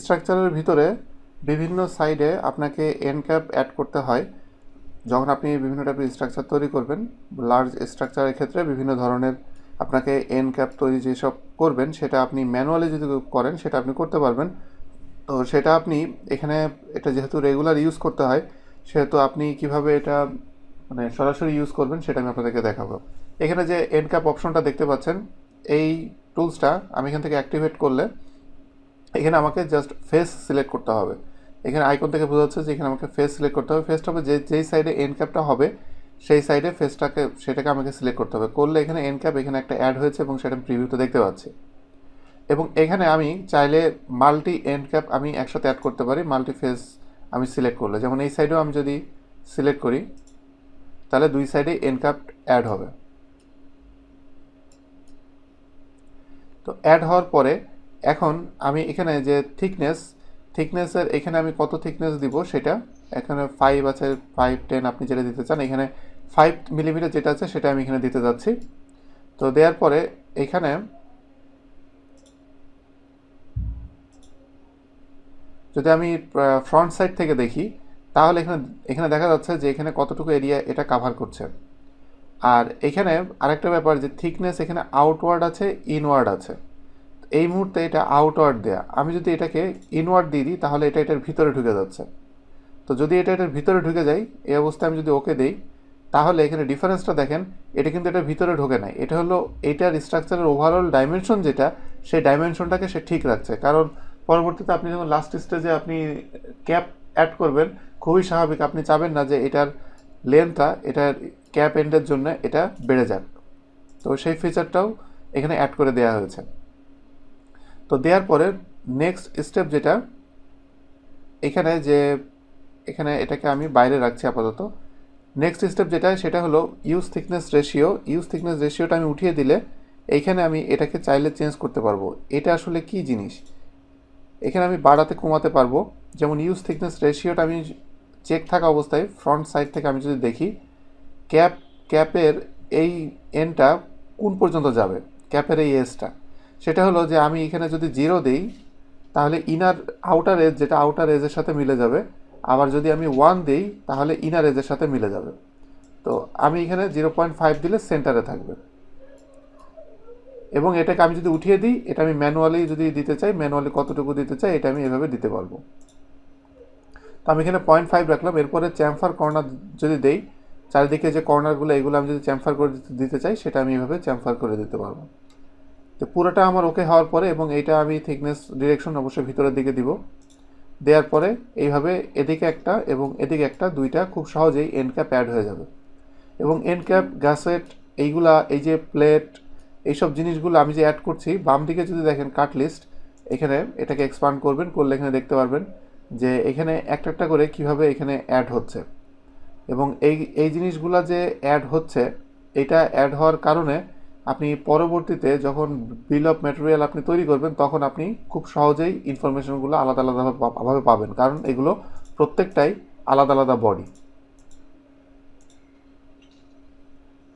স্ট্রাকচারের ভিতরে বিভিন্ন সাইডে আপনাকে এন্ড ক্যাপ অ্যাড করতে হয় যখন আপনি বিভিন্ন টাইপের স্ট্রাকচার তৈরি করবেন। লার্জ স্ট্রাকচারের ক্ষেত্রে বিভিন্ন ধরনের আপনাকে এন্ড ক্যাপ তৈরি যেসব করবেন সেটা আপনি ম্যানুয়ালি যদি করেন সেটা আপনি করতে পারবেন। তো সেটা আপনি এখানে এটা যেহেতু রেগুলার ইউজ করতে হয় সেহেতু আপনি কিভাবে এটা মানে সরাসরি ইউজ করবেন সেটা আমি আপনাদেরকে দেখাবো। এখানে যে এন্ড ক্যাপ অপশনটা দেখতে পাচ্ছেন, এই টুলসটা আমি এখান থেকে অ্যাক্টিভেট করলে এখানে আমাকে জাস্ট ফেস সিলেক্ট করতে হবে। এখানে আইকন থেকে বোঝা যাচ্ছে যে এখানে আমাকে ফেস সিলেক্ট করতে হবে। ফেসটা হবে যেই সাইডে এন্ড ক্যাপটা হবে সেই সাইডে সেটাকে আমাকে সিলেক্ট করতে হবে। করলে এখানে এন্ড ক্যাপ এখানে একটা অ্যাড হয়েছে এবং সেটা প্রিভিউতে দেখতে পাচ্ছি। এবং এখানে আমি চাইলে মাল্টি এন্ড ক্যাপ আমি একসাথে অ্যাড করতে পারি মাল্টি ফেস আমি সিলেক্ট করলে। যেমন এই সাইডেও আমি যদি সিলেক্ট করি তাহলে দুই সাইডে এন্ড ক্যাপ অ্যাড হবে। তো অ্যাড হওয়ার পরে এখন আমি এখানে যে থিকনেসের এখানে আমি কত থিকনেস দিব সেটা এখানে 5 আছে, 5, 10 আপনি যেটা দিতে চান। এখানে 5 মিলিমিটার যেটা আছে সেটা আমি এখানে দিতে যাচ্ছি। তো দেওয়ার পরে এখানে যদি আমি ফ্রন্ট সাইড থেকে দেখি তাহলে এখানে দেখা যাচ্ছে যে এখানে কতটুকু এরিয়া এটা কাভার করছে। আর এখানে আরেকটা ব্যাপার যে থিকনেস এখানে আউটওয়ার্ড আছে, ইনওয়ার্ড আছে। এই মুহূর্তে এটা আউটওয়ার্ড দেয়া, আমি যদি এটাকে ইনওয়ার্ড দিয়ে দিই তাহলে এটা এটার ভিতরে ঢুকে যাচ্ছে। তো যদি এটার ভিতরে ঢুকে যায় এই অবস্থায় আমি যদি ওকে দিই তাহলে এখানে ডিফারেন্সটা দেখেন, এটা কিন্তু এটার ভিতরে ঢোকে নাই। এটা হলো এইটার স্ট্রাকচারের ওভারঅল ডাইমেনশন যেটা সেই ডাইমেনশনটাকে সে ঠিক রাখছে। কারণ পরবর্তীতে আপনি যখন লাস্ট স্টেজে আপনি ক্যাপ অ্যাড করবেন খুবই স্বাভাবিক আপনি চাবেন না যে এটার লেন্থটা এটার ক্যাপ এন্ডের জন্য এটা বেড়ে যাক। তো সেই ফিচারটাও এখানে অ্যাড করে দেওয়া হয়েছে। তো দেওয়ার পরে নেক্সট স্টেপ যেটা এখানে এটাকে আমি বাইরে রাখছি আপাতত। নেক্সট স্টেপ যেটা সেটা হলো ইউজ থিকনেস রেশিওটা আমি উঠিয়ে দিলে এইখানে আমি এটাকে চাইলে চেঞ্জ করতে পারবো। এটা আসলে কি জিনিস, এখানে আমি বাড়াতে কমাতে পারবো। যেমন ইউজ থিকনেস রেশিওটা আমি চেক থাকা অবস্থায় ফ্রন্ট সাইড থেকে আমি যদি দেখি ক্যাপের এই এন্ডটা কোন পর্যন্ত যাবে, ক্যাপের এই এজটা, সেটা হলো যে আমি এখানে যদি 0 দিই তাহলে আউটার এজ যেটা আউটার এজের সাথে মিলে যাবে। আবার যদি আমি 1 দিই তাহলে ইনার এজের সাথে মিলে যাবে। তো আমি এখানে 0.5 দিলে সেন্টারে থাকবে। এবং এটাকে আমি যদি উঠিয়ে দিই এটা আমি ম্যানুয়ালি যদি দিতে চাই, ম্যানুয়ালি কতটুকু দিতে চাই এটা আমি এভাবে দিতে পারবো। তো আমি এখানে 0.5 রাখলাম। এরপরে চ্যামফার কর্নার যদি দেই, চারিদিকে যে কর্নারগুলো এগুলো আমি যদি চ্যামফার করে দিতে চাই সেটা আমি এভাবে চ্যামফার করে দিতে পারবো। তো পুরোটা আমার ওকে হওয়ার পরে এবং এইটা আমি থিকনেস ডিরেকশন অবশ্যই ভিতরের দিকে দিব। দেওয়ার পরে এইভাবে এদিকে একটা এবং এদিকে একটা দুইটা খুব সহজেই এন্ড ক্যাপ অ্যাড হয়ে যাবে। এবং এন্ড ক্যাপ, গ্যাসেট, এইগুলা এই যে প্লেট এইসব জিনিসগুলো আমি যে অ্যাড করছি বাম দিকে যদি দেখেন কাট লিস্ট, এখানে এটাকে এক্সপান্ড করবেন, করলে এখানে দেখতে পারবেন যে এখানে একটা একটা করে কিভাবে এখানে অ্যাড হচ্ছে। এবং এই জিনিসগুলো যে অ্যাড হচ্ছে এটা অ্যাড হওয়ার কারণে আপনি পরবর্তীতে যখন বিল অফ ম্যাটেরিয়াল আপনি তৈরি করবেন তখন আপনি খুব সহজেই ইনফরমেশনগুলো আলাদা আলাদাভাবে পাবেন, কারণ এগুলো প্রত্যেকটাই আলাদা আলাদা বডি।